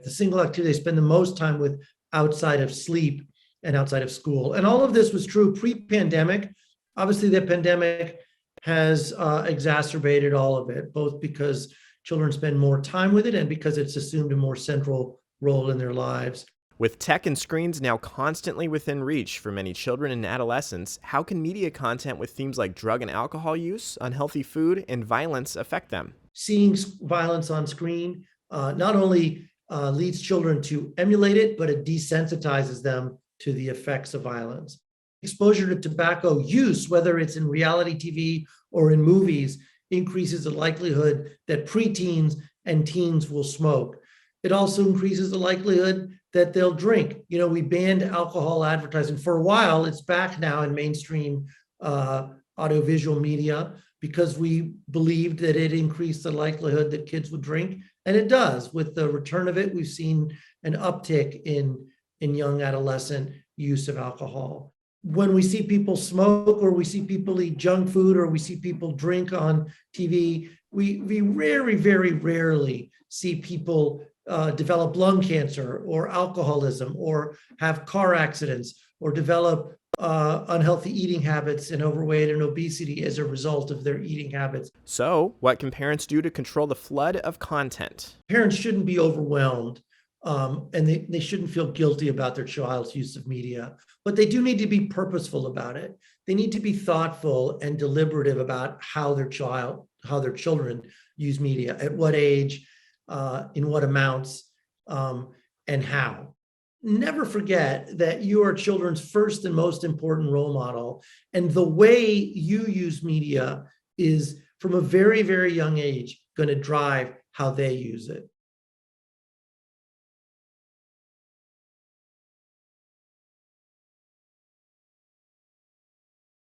The single activity they spend the most time with outside of sleep and outside of school. And all of this was true pre-pandemic. Obviously, the pandemic has exacerbated all of it, both because children spend more time with it and because it's assumed a more central role in their lives. With tech and screens now constantly within reach for many children and adolescents, how can media content with themes like drug and alcohol use, unhealthy food, and violence affect them? Seeing violence on screen not only leads children to emulate it, but it desensitizes them to the effects of violence. Exposure to tobacco use, whether it's in reality TV or in movies, increases the likelihood that preteens and teens will smoke. It also increases the likelihood that they'll drink. You know, we banned alcohol advertising for a while. It's back now in mainstream audiovisual media because we believed that it increased the likelihood that kids would drink. And it does. With the return of it, we've seen an uptick in young adolescent use of alcohol. When we see people smoke or we see people eat junk food or we see people drink on TV, we very rarely see people develop lung cancer or alcoholism or have car accidents or develop unhealthy eating habits and overweight and obesity as a result of their eating habits. So, what can parents do to control the flood of content? Parents shouldn't be overwhelmed and they shouldn't feel guilty about their child's use of media, but they do need to be purposeful about it. They need to be thoughtful and deliberative about how their children use media, at what age, in what amounts, and how. Never forget that you are children's first and most important role model. And the way you use media is from a very young age going to drive how they use it.